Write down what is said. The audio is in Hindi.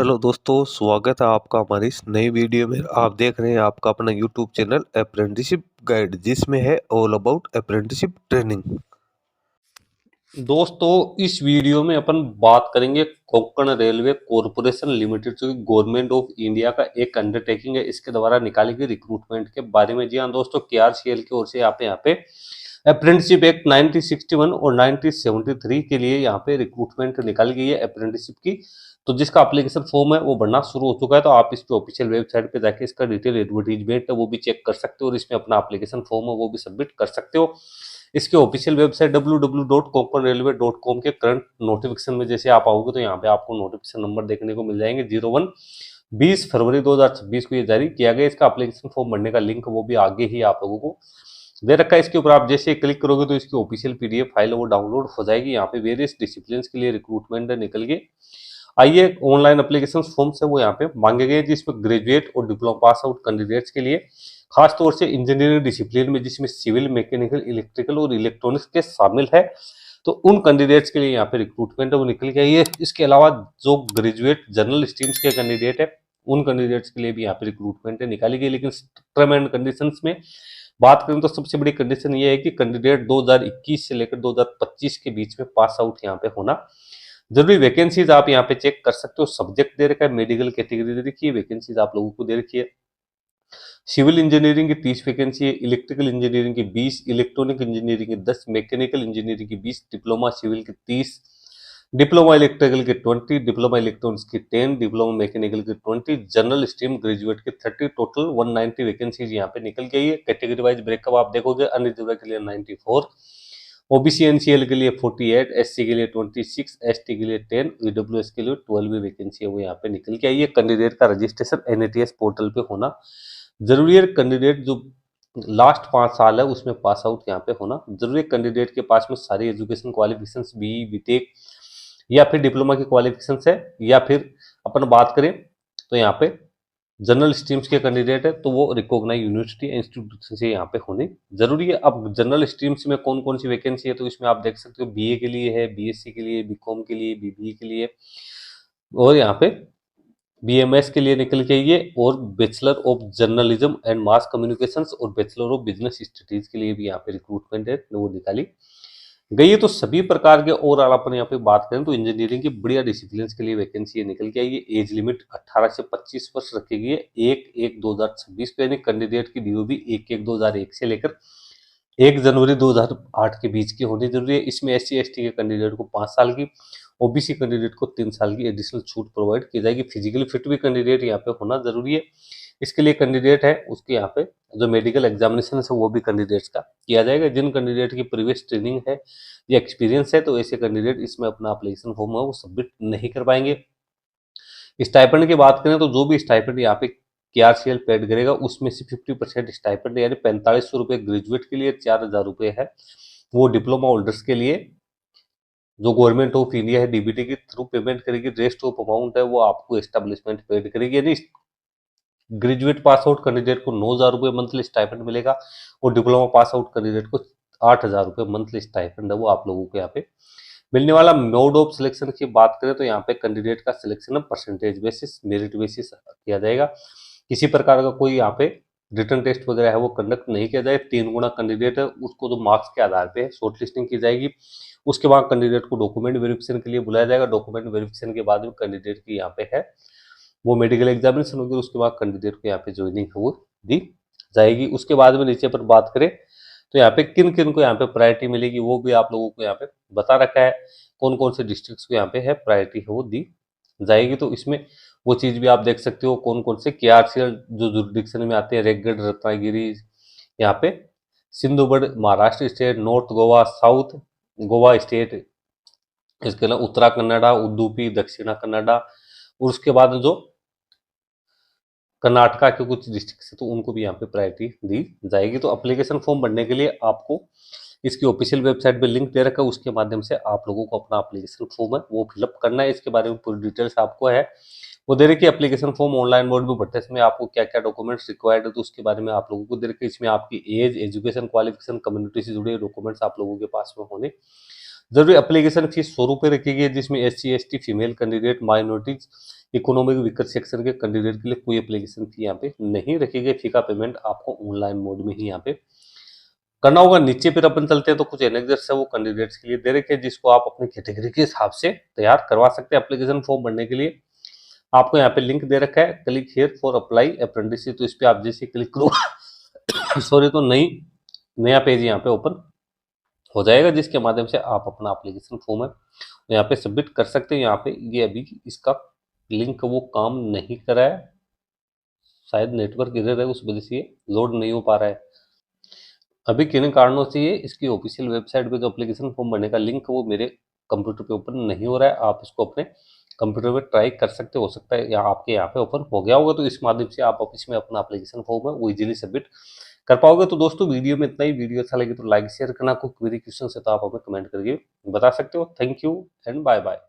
हेलो दोस्तों, स्वागत है आपका हमारी इस नई वीडियो में। आप देख रहे हैं आपका अपना यूट्यूब चैनल अप्रेंटिसशिप गाइड, जिसमें है ऑल अबाउट अप्रेंटिसशिप ट्रेनिंग। दोस्तों, इस वीडियो में अपन बात करेंगे कोंकण रेलवे कॉरपोरेशन लिमिटेड, जो कि गवर्नमेंट ऑफ इंडिया का एक अंडरटेकिंग है। इसके द्वारा निकाली गई रिक्रूटमेंट के बारे में। जी हाँ दोस्तों, केआरसीएल की ओर से यहाँ पे अप्रेंटिसशिप एक्ट 1961 और 1973 के लिए यहाँ पे रिक्रूटमेंट निकाली गई है अप्रेंटिसशिप की। तो जिसका एप्लीकेशन फॉर्म है वो भरना शुरू हो चुका है। तो आप इसकी ऑफिशियल वेबसाइट पे जाके इसका डिटेल एडवर्टीजमेंट है वो भी चेक कर सकते हो, और इसमें अपना एप्लीकेशन फॉर्म है वो भी सबमिट कर सकते हो। इसके ऑफिशियल वेबसाइट www.konkanrailway.com के करंट नोटिफिकेशन में जैसे आप आओगे तो यहाँ पे आपको नोटिफिकेशन नंबर देखने को मिल जाएंगे। 20 फरवरी 2026 को ये जारी किया गया। इसका एप्लीकेशन फॉर्म भरने का लिंक वो भी आगे ही आप लोगों को दे रखा है। इसके ऊपर आप जैसे क्लिक करोगे तो इसकी ऑफिशियल पीडीएफ फाइल है वो डाउनलोड हो जाएगी। यहाँ पे वेरियस डिसिप्लिन के लिए रिक्रूटमेंट निकल गए। आइए, ऑनलाइन एप्लीकेशन फॉर्म्स है वो यहाँ पे मांगे गए, जिसमें ग्रेजुएट और डिप्लोमा पास आउट कैंडिडेट्स के लिए खास तौर से इंजीनियरिंग डिसिप्लिन में, जिसमें सिविल, मैकेनिकल, इलेक्ट्रिकल और इलेक्ट्रॉनिक्स के शामिल है। तो उन कैंडिडेट्स के लिए यहाँ पे रिक्रूटमेंट है वो निकल गया है। इसके अलावा जो ग्रेजुएट जनरल स्ट्रीम्स के कैंडिडेट है उन कैंडिडेट्स के लिए भी यहाँ पे रिक्रूटमेंट है निकाली गई। लेकिन टर्म एंड कंडीशंस में बात करें तो सबसे बड़ी कंडीशन ये है कि कैंडिडेट 2021 से लेकर 2025 के बीच में पास आउट यहाँ पे होना जरूरी। वैकेंसीज आप यहाँ पे चेक कर सकते हो। सब्जेक्ट दे रखा है, मेडिकल कैटेगरी दे रखी है, वैकेंसीज आप लोगों को दे रखी है। सिविल इंजीनियरिंग की 30 वैकेंसी है, इलेक्ट्रिकल इंजीनियरिंग की 20, इलेक्ट्रॉनिक इंजीनियरिंग की 10, मैकेनिकल इंजीनियरिंग की 20, डिप्लोमा सिविल की 30, डिप्लोमा इलेक्ट्रिकल की 20, डिप्लोमा इलेक्ट्रॉनिक्स की 10, डिप्लोमा मैकेनिकल की 20, जनरल स्ट्रीम ग्रेजुएट की 30। टोटल 190 वैकेंसीज यहाँ पे निकल गई है। कैटेगरी वाइज ब्रेकअप आप देखोगे, अनरिजर्व के लिए 94, ओबीसी एनसीएल के लिए 48, एससी के लिए 26, एसटी के लिए 10, ईडब्ल्यूएस के लिए 12 वैकेंसी है वो यहाँ पे निकल के आई है। कैंडिडेट का रजिस्ट्रेशन एनएटीएस पोर्टल पे होना जरूरी है। कैंडिडेट जो लास्ट 5 साल है उसमें पास आउट यहाँ पे होना जरूरी है। कैंडिडेट के पास में सारी एजुकेशन क्वालिफिकेशंस बीई, बीटेक या फिर डिप्लोमा की क्वालिफिकेशंस है, या फिर अपन बात करें तो यहाँ पे जनरल स्ट्रीम्स के कैंडिडेट है तो वो रिकॉग्नाइज यूनिवर्सिटी इंस्टीट्यूट से यहाँ पे होने जरूरी है। अब जनरल स्ट्रीम्स में कौन कौन सी वैकेंसी है तो इसमें आप देख सकते हो, बीए के लिए है, बीएससी के लिए, बीकॉम के लिए, बीबीए के लिए, और यहाँ पे बीएमएस के लिए निकल के ये, और bachelor of journalism and mass communications और बैचलर ऑफ बिजनेस स्टडीज के लिए भी यहाँ पे रिक्रूटमेंट है वो निकाली गई है। तो सभी प्रकार के, और अपन यहाँ पे बात करें तो इंजीनियरिंग की बढ़िया डिसिप्लिन के लिए वैकेंसी निकल के आई है। एज लिमिट 18 से 25 वर्ष रखी गई है 1/1/2026 पे, यानी कैंडिडेट की डीओबी 1/1/2001 से लेकर 1 जनवरी 2008 के बीच की होनी जरूरी है। इसमें एससी एसटी के कैंडिडेट को 5 साल की, ओबीसी कैंडिडेट को 3 साल की एडिशनल छूट प्रोवाइड की जाएगी। फिजिकली फिट भी कैंडिडेट यहाँ पे होना जरूरी है। इसके लिए कैंडिडेट है उसके यहाँ पे जो मेडिकल एग्जामिनेशन है वो भी कैंडिडेट्स का किया जाएगा। जिन कैंडिडेट की प्रीवियस ट्रेनिंग है या एक्सपीरियंस है तो ऐसे कैंडिडेट इसमें अपना एप्लीकेशन फॉर्म है वो सबमिट नहीं कर पाएंगे। स्टाइपेंड की बात करें तो जो भी स्टाइपेंड यहाँ पे केआरसीएल पेड करेगा उसमें से 50% स्टाइपेंड यानी 4500 रुपये ग्रेजुएट के लिए, 4000 रुपये है वो डिप्लोमा होल्डर्स के लिए जो गवर्नमेंट ऑफ इंडिया है डीबीटी के थ्रू पेमेंट करेगी। रेस्ट ऑफ अमाउंट है वो आपको एस्टेब्लिशमेंट पेड करेगी। यानी ग्रेजुएट पास आउट कैंडिडेट को 9000 रुपये मंथली स्टाइपेंड मिलेगा, और डिप्लोमा पास आउट कैंडिडेट को 8000 रुपये मंथली स्टाइपेंड है वो आप लोगों को यहाँ पे मिलने वाला। मोड ऑफ सिलेक्शन की बात करें तो यहाँ पे कैंडिडेट का selection percentage basis, merit basis किया जाएगा। किसी प्रकार का कोई यहाँ पे रिटर्न टेस्ट वगैरह है वो कंडक्ट नहीं किया जाए। 3 गुना कैंडिडेट है उसको तो मार्क्स के आधार पे शॉर्ट लिस्टिंग की जाएगी। उसके बाद कैंडिडेट को डॉक्यूमेंट वेरिफिकेशन के लिए बुलाया जाएगा। डॉक्यूमेंट वेरिफिकेशन के बाद में कैंडिडेट की यहाँ पे है वो मेडिकल एग्जामिनेशन होगी। उसके बाद कैंडिडेट को यहाँ पे ज्वाइनिंग है वो दी जाएगी। उसके बाद में नीचे पर बात करें तो यहाँ पे किन किन को यहाँ पे प्रायोरिटी मिलेगी वो भी आप लोगों को यहाँ पे बता रखा है। कौन कौन से डिस्ट्रिक्ट्स को यहाँ पे है प्रायोरिटी है वो दी जाएगी। तो इसमें वो चीज भी आप देख सकते हो कौन कौन से केआरसीएल जो जुरिडिक्शन में आते हैं, रेगगढ़, रत्नागिरी, यहाँ पे Sindhudurg Maharashtra state, North Goa, South Goa state, इसके अलावा उत्तरा कन्नडा, उडुपी, दक्षिणा कन्नडा, और उसके बाद जो कर्नाटका के कुछ डिस्ट्रिक्ट है तो उनको भी यहाँ पे प्रायोरिटी दी जाएगी। तो एप्लीकेशन फॉर्म भरने के लिए आपको इसकी ऑफिशियल वेबसाइट पे लिंक दे रखा है, उसके माध्यम से आप लोगों को अपना एप्लीकेशन फॉर्म है वो फिलअप करना है। इसके बारे में पूरी डिटेल्स आपको है वो दे रखी है। एप्लीकेशन फॉर्म ऑनलाइन मोड में भरते समय आपको क्या क्या डॉक्यूमेंट्स रिक्वायर्ड है तो उसके बारे में आप लोगों को दे रखी है। इसमें आपकी एज, एजुकेशन क्वालिफिकेशन, कम्युनिटी से जुड़े डॉक्यूमेंट्स आप लोगों के पास में होने जरूरी। एप्लीकेशन फीस 100 रुपये रखी गई है, जिसमें SC ST female candidate, minorities economic weaker section के कैंडिडेट के लिए कोई एप्लीकेशन फी यहाँ पे नहीं रखी गई। फी का पेमेंट आपको ऑनलाइन मोड में ही यहाँ पे करना होगा। नीचे फिर अपन चलते हैं तो कुछ एनेक्जर्स है वो कैंडिडेट्स के लिए दे रखे हैं, जिसको आप अपनी कैटेगरी के हिसाब से तैयार करवा सकते हैं। एप्लीकेशन फॉर्म भरने के लिए आपको यहाँ पे लिंक दे रखा है, click here for apply apprenticeship. तो इस पे आप जैसे क्लिक करो सॉरी तो नया पेज यहाँ पे ओपन हो जाएगा, जिसके माध्यम से आप अपना एप्लीकेशन फॉर्म है यहाँ पे सबमिट कर सकते हैं। यहाँ पे ये अभी इसका लिंक वो काम नहीं कर रहा है, शायद नेटवर्क इधर है, उस वजह से ये लोड नहीं हो पा रहा है। अभी किन कारणों से ये इसकी ऑफिशियल वेबसाइट पे जो एप्लीकेशन फॉर्म भरने का लिंक वो मेरे कंप्यूटर पे ओपन नहीं हो रहा है। आप इसको अपने कंप्यूटर पे ट्राई कर सकते हो सकता है या आपके यहाँ पे ओपन हो गया होगा, तो इस माध्यम से आप ऑफिस में अपना एप्लीकेशन फॉर्म है वो इजीली सबमिट कर पाओगे। तो दोस्तों वीडियो में इतना ही। वीडियो अच्छा लगे तो लाइक शेयर करना, कोई क्वेरी क्वेश्चन है तो आप हमें कमेंट करके बता सकते हो। Thank you and bye bye.